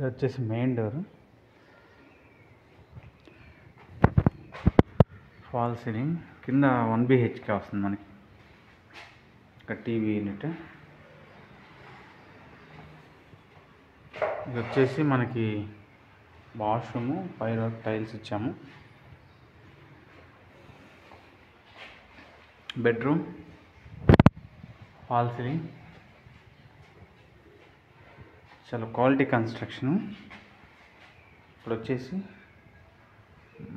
ఇది వచ్చేసి main door, fall ceiling, కింద 1 BHK వస్తుంది మనకి. ఇక్కడ టీవీ యూనిట్. ఇది వచ్చేసి మనకి వాష్రూము, పైన టైల్స్ ఇచ్చాము. బెడ్రూమ్, ఫాల్ సీలింగ్, చాలా క్వాలిటీ కన్స్ట్రక్షను. ఇప్పుడు వచ్చేసి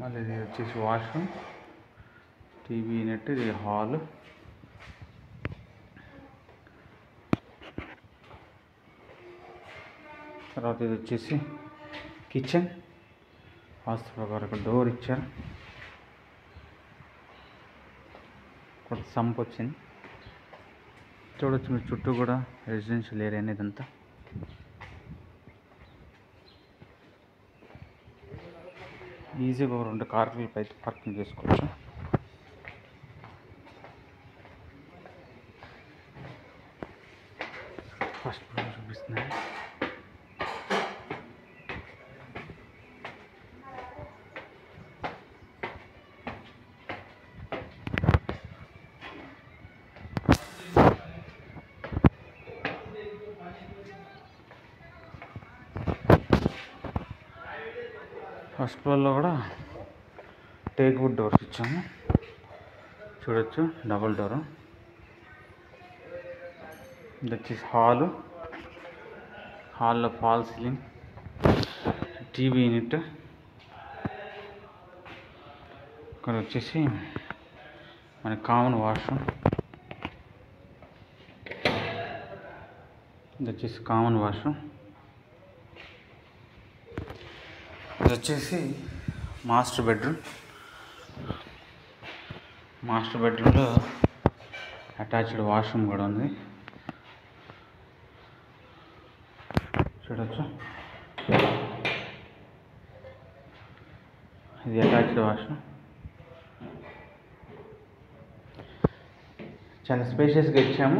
మళ్ళీ ఇది వచ్చేసి వాష్రూమ్, టీవీ యూనిట్, ఇది హాల్. తర్వాత ఇది వచ్చేసి కిచెన్. వాస్తు ప్రకారం డోర్ ఇచ్చారు. ఒక సంప్ వచ్చింది. చూడొచ్చు మీరు, చుట్టూ కూడా రెసిడెన్షియల్ ఏరియా అనేది అంతా. ఈజీగా 2 కార్లు అయితే పార్కింగ్ చేసుకోవచ్చు. ఫస్ట్ ఫ్లోర్ చూపిస్తున్నాయి. ఫస్ట్ ఫ్లోర్లో కూడా టేక్ వుడ్ డోర్స్ ఇచ్చాము. చూడొచ్చు, డబుల్ డోరు. ఇది వచ్చేసి హాల్లో ఫాల్ సీలింగ్, టీవీ యూనిట్. ఇక్కడ వచ్చేసి మన కామన్ వాష్రూమ్. ఇది వచ్చేసి కామన్ వాష్రూమ్. ఇది వచ్చేసి మాస్టర్ బెడ్రూమ్. మాస్టర్ బెడ్రూమ్లో అటాచ్డ్ వాష్రూమ్ కూడా ఉంది. చూడొచ్చు, ఇది అటాచ్డ్ వాష్రూమ్. చాలా స్పేషియస్గా ఇచ్చాము.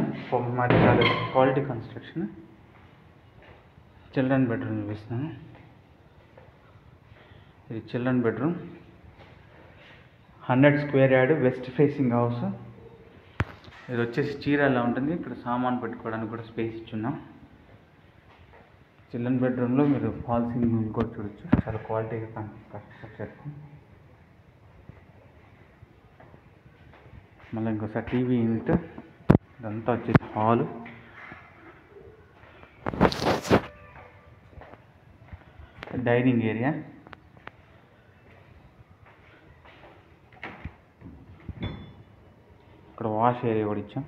మాది చాలా క్వాలిటీ కన్స్ట్రక్షన్. చిల్డ్రన్ బెడ్రూమ్ చూపిస్తున్నాను. ఇది children bedroom, 100 square yard, west facing house. ఇది వచ్చేసి చీరలా ఉంటుంది. ఇక్కడ సామాన్ పెట్టుకోవడానికి కూడా స్పేస్ ఇచ్చున్నాం. చిల్డ్రన్ బెడ్రూమ్లో మీరు ఫాల్ సీలింగ్ కూడా చూడొచ్చు. చాలా క్వాలిటీగా కన్స్ట్రక్చర్. మళ్ళీ ఇంకోసారి టీవీ యూనిట్. ఇదంతా వచ్చేసి హాలు. Dining area. ఇక్కడ వాష్ ఏరియా కూడా ఇచ్చాం.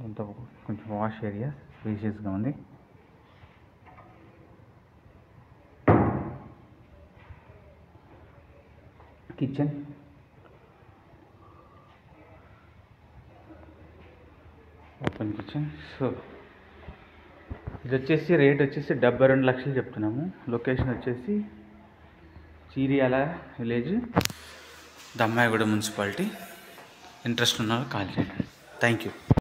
అంతా కొంచెం వాష్ ఏరియా స్పేషియస్గా ఉంది. Kitchen, open kitchen. సో ఇది వచ్చేసి రేట్ వచ్చేసి 72 లక్షలు చెప్తున్నాము. లొకేషన్ వచ్చేసి Cheeriyala village, Dammaiguda municipality. Interest ఉన్న వాళ్ళు కాల్ చేయండి. Thank you.